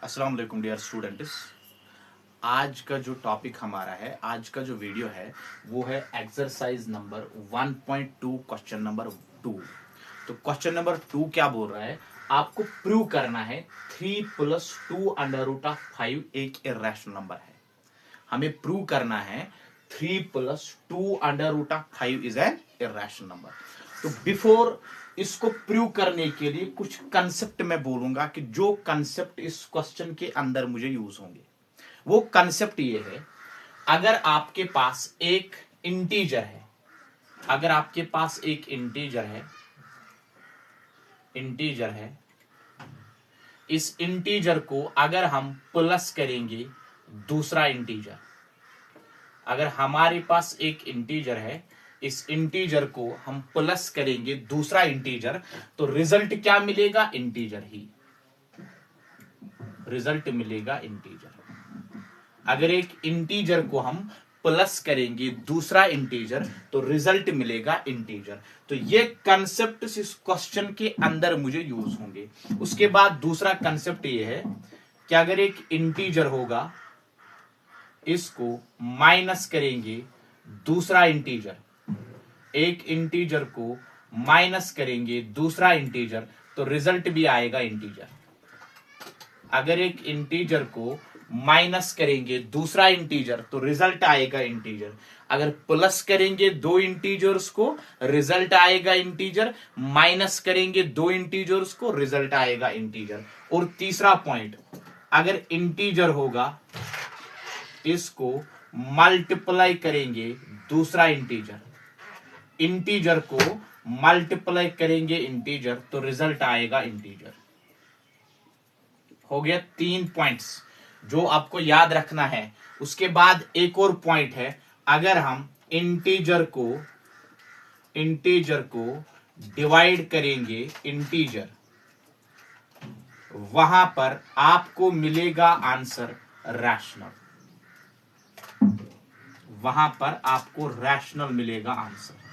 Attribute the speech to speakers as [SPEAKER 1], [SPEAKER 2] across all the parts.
[SPEAKER 1] अस्सलाम वालेकुम dear students. आज का जो टॉपिक हमारा है, आज का जो वीडियो है वो है एक्सरसाइज नंबर 1.2 क्वेश्चन नंबर 2। तो क्वेश्चन नंबर 2 क्या बोल रहा है, आपको प्रूव करना है 3 + 2 √ 5 एक इरेशनल नंबर है। हमें प्रूव करना है 3 + 2 √ 5 इज एन इरेशनल नंबर। तो बिफोर इसको प्रूव करने के लिए कुछ कंसेप्ट मैं बोलूंगा कि जो कंसेप्ट इस क्वेश्चन के अंदर मुझे यूज होंगे। वो कंसेप्ट ये है, अगर आपके पास एक इंटीजर है, अगर आपके पास एक इंटीजर है, इस इंटीजर को अगर हम प्लस करेंगे दूसरा इंटीजर, अगर हमारे पास एक इंटीजर है, इस इंटीजर को हम प्लस करेंगे दूसरा इंटीजर, तो रिजल्ट क्या मिलेगा? इंटीजर ही रिजल्ट मिलेगा, इंटीजर। अगर एक इंटीजर को हम प्लस करेंगे दूसरा इंटीजर तो रिजल्ट मिलेगा इंटीजर। तो ये कंसेप्ट इस क्वेश्चन के अंदर मुझे यूज होंगे। उसके बाद दूसरा कंसेप्ट ये है कि अगर एक इंटीजर होगा, इसको माइनस करेंगे दूसरा इंटीजर, एक इंटीजर को माइनस करेंगे दूसरा इंटीजर तो रिजल्ट भी आएगा इंटीजर। अगर एक इंटीजर को माइनस करेंगे दूसरा इंटीजर तो रिजल्ट आएगा इंटीजर। अगर प्लस करेंगे दो इंटीजर्स को रिजल्ट आएगा इंटीजर, माइनस करेंगे दो इंटीजर्स को रिजल्ट आएगा इंटीजर। और तीसरा पॉइंट, अगर इंटीजर होगा, इसको मल्टीप्लाई करेंगे दूसरा इंटीजर, इंटीजर को मल्टीप्लाई करेंगे इंटीजर तो रिजल्ट आएगा इंटीजर। हो गया 3 पॉइंट्स जो आपको याद रखना है। उसके बाद एक और पॉइंट है, अगर हम इंटीजर को डिवाइड करेंगे इंटीजर, वहां पर आपको मिलेगा आंसर रैशनल, वहां पर आपको रैशनल मिलेगा आंसर।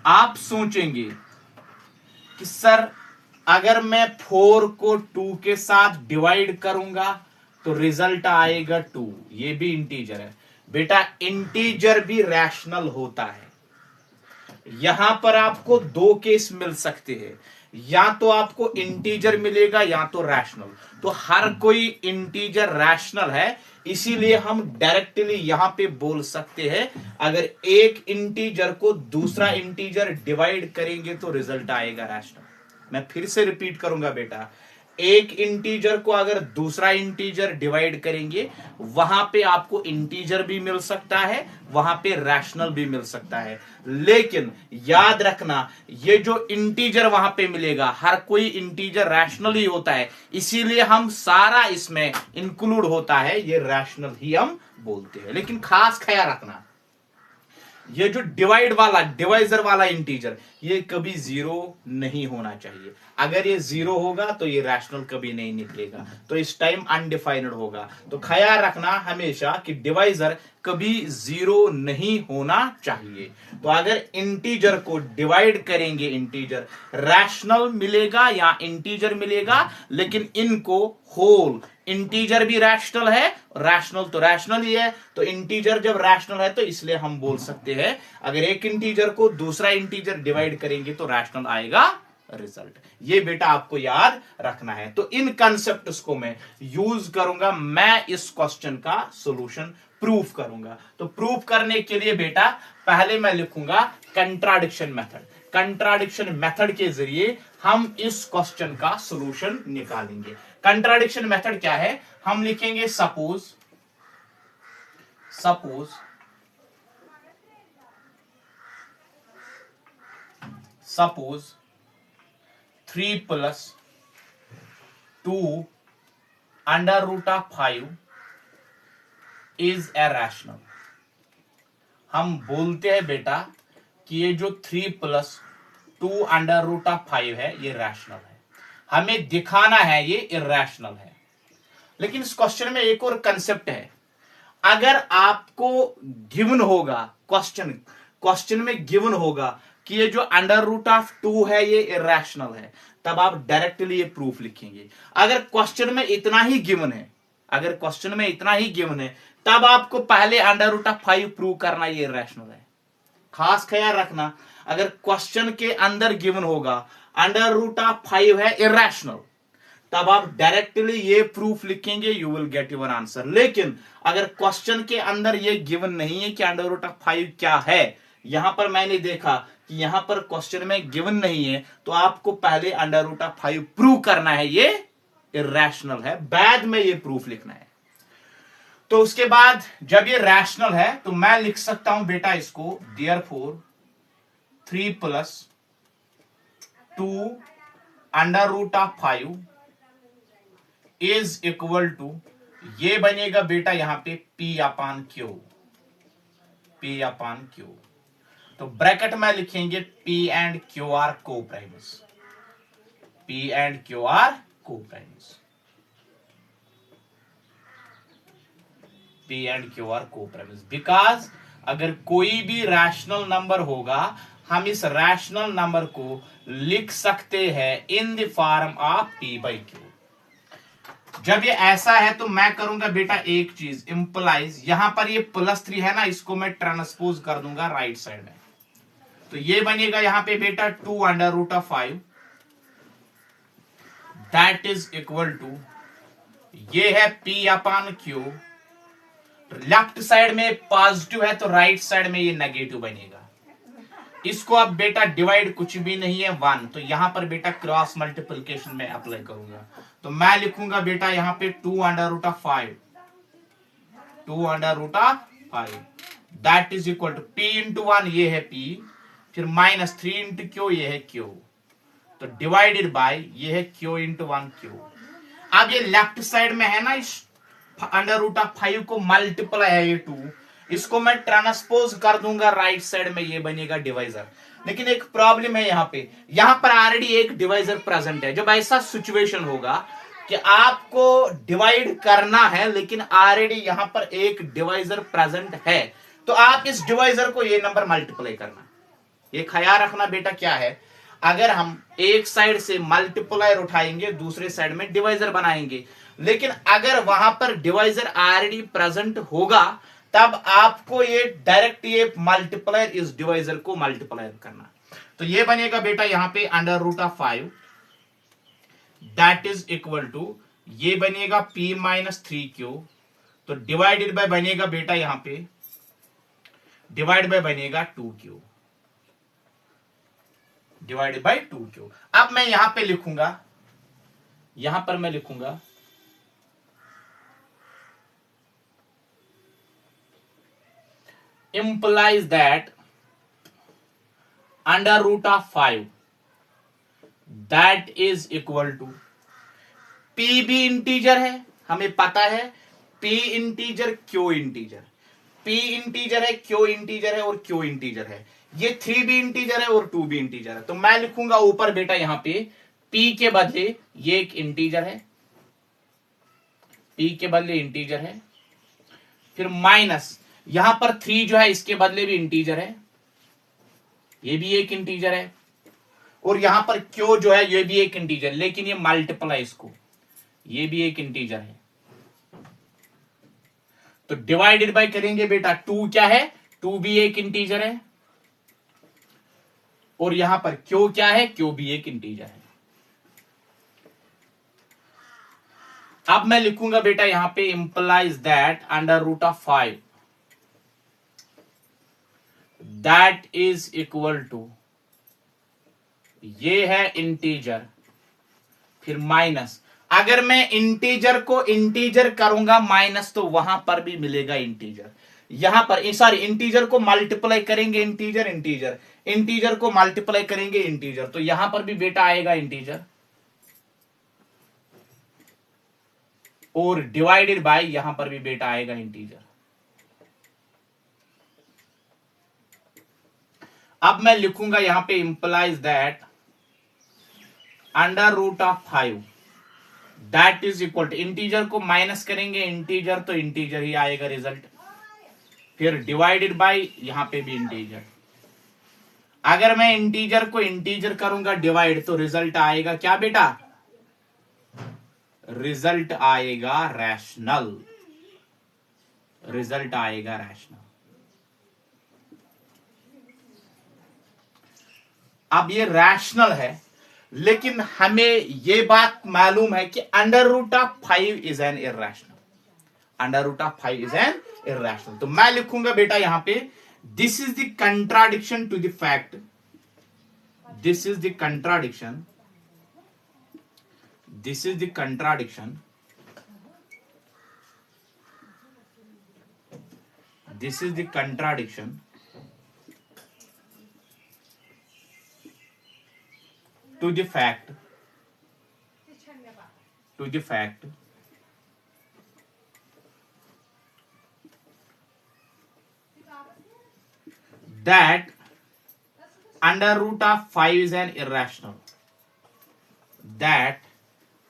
[SPEAKER 1] आप सोचेंगे कि सर अगर मैं 4 को 2 के साथ डिवाइड करूंगा तो रिजल्ट आएगा 2, ये भी इंटीजर है। बेटा इंटीजर भी रैशनल होता है। यहां पर आपको दो केस मिल सकते हैं, या तो आपको इंटीजर मिलेगा या तो रैशनल। तो हर कोई इंटीजर रैशनल है, इसीलिए हम डायरेक्टली यहां पे बोल सकते हैं अगर एक इंटीजर को दूसरा इंटीजर डिवाइड करेंगे तो रिजल्ट आएगा रैशनल। मैं फिर से रिपीट करूंगा बेटा, एक इंटीजर को अगर दूसरा इंटीजर डिवाइड करेंगे, वहां पे आपको इंटीजर भी मिल सकता है, वहां पे रैशनल भी मिल सकता है। लेकिन याद रखना, ये जो इंटीजर वहां पे मिलेगा, हर कोई इंटीजर रैशनल ही होता है, इसीलिए हम सारा इसमें इंक्लूड होता है, ये रैशनल ही हम बोलते हैं। लेकिन खास ख्याल रखना, ये जो डिवाइड वाला, डिवाइजर वाला इंटीजर, ये कभी जीरो नहीं होना चाहिए। अगर ये जीरो होगा तो ये रैशनल कभी नहीं निकलेगा, तो इस टाइम अनडिफाइंड होगा। तो ख्याल रखना हमेशा कि डिवाइजर कभी जीरो नहीं होना चाहिए। तो अगर इंटीजर को डिवाइड करेंगे इंटीजर, रैशनल मिलेगा या इंटीजर मिलेगा, लेकिन इनको होल, इंटीजर भी रैशनल है, रैशनल तो रैशनल ही है, तो इंटीजर जब रैशनल है तो इसलिए हम बोल सकते हैं अगर एक इंटीजर को दूसरा इंटीजर डिवाइड करेंगे तो रैशनल आएगा रिजल्ट। ये बेटा आपको याद रखना है। तो इन कंसेप्ट्स को मैं यूज करूंगा, मैं इस क्वेश्चन का सॉल्यूशन प्रूफ करूंगा। तो प्रूफ करने के लिए बेटा पहले मैं लिखूंगा कंट्राडिक्शन मेथड। कंट्राडिक्शन मेथड के जरिए हम इस क्वेश्चन का सॉल्यूशन निकालेंगे। कंट्राडिक्शन मेथड क्या है? हम लिखेंगे सपोज 3 + 2 √ 5 इज ए रैशनल। हम बोलते हैं बेटा कि ये जो 3 + 2 √ 5 है ये रैशनल है, हमें दिखाना है ये इरैशनल है। लेकिन इस क्वेश्चन में एक और कंसेप्ट है, अगर आपको गिवन होगा, क्वेश्चन में गिवन होगा कि ये जो अंडर रूट ऑफ 2 है ये इरेशनल है, तब आप डायरेक्टली ये प्रूफ लिखेंगे। अगर क्वेश्चन में इतना ही गिवन है, अगर क्वेश्चन में इतना ही गिवन है, तब आपको पहले अंडर रूट ऑफ 5 प्रूव करना ये इरेशनल है। खास ख्याल रखना, अगर क्वेश्चन के अंदर गिवन होगा अंडर रूट ऑफ 5 है इरेशनल, तब आप डायरेक्टली ये प्रूफ लिखेंगे, you will get your answer. लेकिन अगर क्वेश्चन के अंदर ये गिवन नहीं है कि अंडर रूट ऑफ 5 क्या है, यहां पर मैंने देखा कि यहां पर क्वेश्चन में गिवन नहीं है, तो आपको पहले अंडर रूट ऑफ 5 प्रूव करना है ये इरेशनल है, बाद में ये प्रूफ लिखना है। तो उसके बाद जब ये रैशनल है तो मैं लिख सकता हूं बेटा इसको, therefore 3 + 2 under root of 5 is equal to, ये बनेगा बेटा यहां पे P/Q, P/Q। तो ब्रैकेट में लिखेंगे P and Q are coprimes, P and Q are coprimes, P and Q are coprimes. Because अगर कोई भी रैशनल नंबर होगा, हम इस रैशनल नंबर को लिख सकते हैं in the form of P/Q। जब ये ऐसा है तो मैं करूंगा बेटा एक चीज, इंप्लाइज यहां पर ये +3 है ना, इसको मैं ट्रांसपोज कर दूंगा राइट साइड में, तो ये बनेगा यहां पे बेटा 2 under root of 5 that is equal to, ये है P/Q। लेफ्ट साइड में पॉजिटिव है तो राइट साइड में ये नेगेटिव बनेगा। इसको अब बेटा डिवाइड कुछ भी नहीं है 1, तो यहां पर बेटा क्रॉस मल्टीप्लिकेशन में अप्लाई करूंगा, तो मैं लिखूंगा बेटा यहां पे 2 under root of 5, 2 under root of 5 that is equal to P into 1, ये है P, फिर -3 इंटू Q, ये है Q, तो डिवाइडेड बाय ये है Q इंटू 1 Q। अब ये लेफ्ट साइड में है ना, इस अंडर रूट ऑफ 5 को मल्टीप्लाई है ये 2, इसको मैं ट्रांसपोज कर दूंगा राइट साइड में, ये बनेगा डिवाइजर। लेकिन एक प्रॉब्लम है यहां पे, यहां पर ऑलरेडी एक डिवाइजर प्रेजेंट है। जब ऐसा सिचुएशन होगा कि आपको डिवाइड करना है लेकिन ऑलरेडी यहां पर एक डिवाइजर प्रेजेंट है, तो आप इस डिवाइजर को ये नंबर मल्टीप्लाई करना। ये ख्याल रखना बेटा क्या है, अगर हम एक साइड से मल्टीप्लायर उठाएंगे, दूसरे साइड में डिवाइजर बनाएंगे, लेकिन अगर वहां पर डिवाइजर ऑलरेडी प्रेजेंट होगा, तब आपको ये डायरेक्ट ये मल्टीप्लायर इस डिवाइजर को मल्टीप्लायर करना। तो ये बनेगा बेटा यहां पे under root of 5 that is equal to, ये बनेगा P - 3Q, तो डिवाइडेड बाय बनेगा बेटा यहां पे, डिवाइड बाय बनेगा 2Q, डिवाइडेड बाय 2Q। अब मैं यहां पे लिखूंगा, यहां पर मैं लिखूंगा implies that under root of 5 that is equal to, P भी इंटीजर है, हमें पता है P integer Q integer, P integer है Q इंटीजर है और Q इंटीजर है, ये 3 भी इंटीजर है और 2 भी इंटीजर है। तो मैं लिखूंगा ऊपर बेटा यहां पे P के बदले ये एक इंटीजर है, P के बदले इंटीजर है, फिर माइनस यहां पर 3 जो है इसके बदले भी इंटीजर है, ये भी एक इंटीजर है, और यहां पर Q जो है ये भी एक इंटीजर, लेकिन ये मल्टीप्लाई इसको, ये भी एक इंटीजर है। तो डिवाइडेड बाय करेंगे बेटा 2 क्या है, 2 भी एक इंटीजर है, और यहां पर Q क्या है, Q भी एक इंटीजर है। अब मैं लिखूंगा बेटा यहां पे implies that under root of 5 that is equal to, ये है इंटीजर, फिर माइनस, अगर मैं इंटीजर को इंटीजर करूंगा माइनस, तो वहां पर भी मिलेगा इंटीजर। यहां पर सॉरी, इंटीजर को मल्टीप्लाई करेंगे इंटीजर इंटीजर, इंटीजर को मल्टीप्लाई करेंगे इंटीजर, तो यहां पर भी बेटा आएगा इंटीजर, और डिवाइडेड बाय यहां पर भी बेटा आएगा इंटीजर। अब मैं लिखूंगा यहां पे implies that under root of 5 that is equal to, integer को माइनस करेंगे इंटीजर, तो इंटीजर ही आएगा रिजल्ट, फिर डिवाइडेड बाय यहां पे भी इंटीजर। अगर मैं इंटीजर को इंटीजर करूंगा डिवाइड तो रिजल्ट आएगा क्या बेटा? रिजल्ट आएगा रैशनल, रिजल्ट आएगा रैशनल। अब ये रैशनल है, लेकिन हमें ये बात मालूम है कि under root of 5 is an irrational, under root of 5 is an irrational. तो मैं लिखूंगा बेटा यहां पे this is the contradiction to the fact, this is the contradiction, this is the contradiction, this is the contradiction to the fact, to the fact that under root of 5 is an irrational, that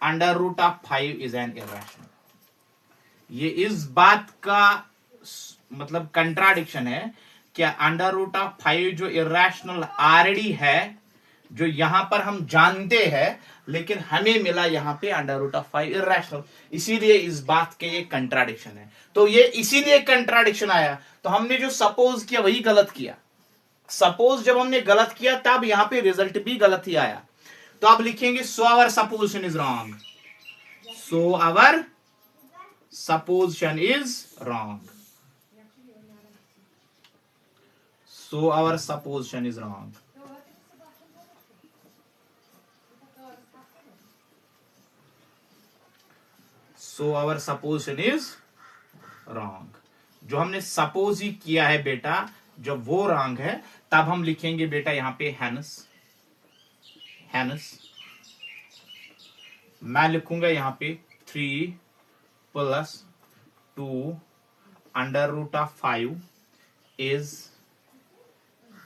[SPEAKER 1] under root of 5 is an irrational। ये इस बात का मतलब contradiction है कि under root of 5 जो irrational already है, जो यहां पर हम जानते हैं, लेकिन हमें मिला यहां पे अंडर रूट ऑफ 5 इर्रेशनल, इसीलिए इस बात के ये कंट्राडिक्शन है। तो ये इसीलिए कंट्राडिक्शन आया, तो हमने जो सपोज किया वही गलत किया। सपोज जब हमने गलत किया तब यहां पे रिजल्ट भी गलत ही आया। तो आप लिखेंगे so our supposition is wrong, so our supposition is wrong, so our supposition is wrong. So our supposition is wrong. जो हमने सपोज ही किया है बेटा, जब वो रॉन्ग है तब हम लिखेंगे बेटा यहां पे हैंस, हैंस मैं लिखूंगा यहां पे 3 + 2 under root of 5 is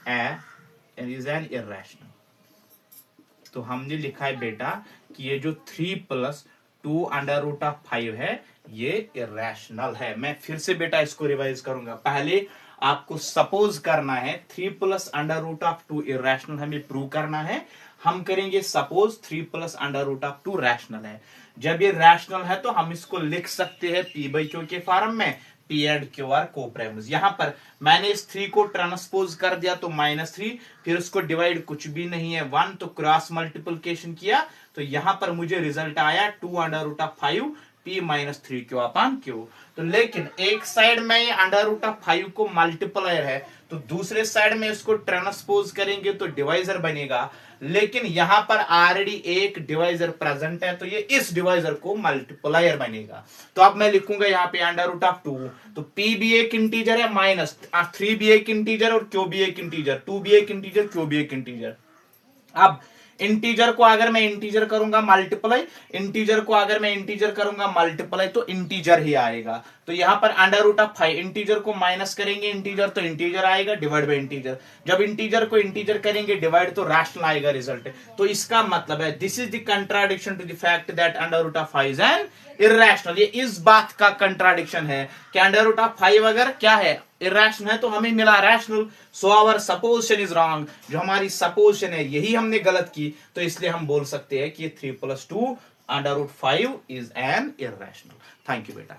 [SPEAKER 1] an irrational. तो हमने लिखा है बेटा कि ये जो 3 + 2 अंडर रूट ऑफ 5 है ये इर्रेशनल है। मैं फिर से बेटा इसको रिवाइज करूंगा। पहले आपको सपोज करना है 3 + अंडर रूट ऑफ 2 इर्रेशनल हमें प्रूव करना है। हम करेंगे suppose 3 + under root of 2 rational है। जब ये रैशनल है तो हम इसको लिख सकते हैं P/Q के फॉर्म में, P एंड Q आर कोप्रेमस। यहां पर मैंने इस 3 को ट्रांसपोज कर दिया तो -3, फिर उसको डिवाइड कुछ भी नहीं है 1, तो क्रॉस मल्टीप्लिकेशन किया तो यहां पर मुझे रिजल्ट आया 2 under root of 5 P - 3Q/Q। तो लेकिन एक साइड में ये अंडर रूट ऑफ 5 को मल्टीप्लायर है, तो दूसरे साइड में इसको ट्रांसपोज करेंगे तो डिवाइजर बनेगा, लेकिन यहां पर ऑलरेडी एक डिवाइजर प्रेजेंट है तो ये इस डिवाइजर को मल्टीप्लायर बनेगा। तो अब मैं लिखूंगा यहाँ पे अंडर रूट ऑफ 2, तो P भी एक इंटीजर है, -3 भी एक इंटीजर और Q भी एक इंटीजर, 2 भी एक इंटीजर, Q भी एक इंटीजर। अब इंटीजर को अगर मैं इंटीजर करूंगा मल्टीप्लाई, इंटीजर को अगर मैं इंटीजर करूंगा मल्टीप्लाई तो इंटीजर ही आएगा। तो यहां पर अंडर रूट ऑफ 5 इंटीजर को माइनस करेंगे इंटीजर तो इंटीजर आएगा डिवाइड बाय इंटीजर। जब इंटीजर को इंटीजर करेंगे डिवाइड तो रैशनल आएगा रिजल्ट। तो इसका मतलब है this is the contradiction to the fact that under root of 5 is an irrational. ये इस बात का कंट्राडिक्शन है कि अंडर रूट ऑफ 5 अगर क्या है इर्रेशनल है तो हमें मिला rational, so our supposition is wrong. जो हमारी सपोजिशन है यही हमने गलत की, तो इसलिए हम बोल सकते हैं कि 3 + 2 under root 5 is an irrational. Thank you बेटा।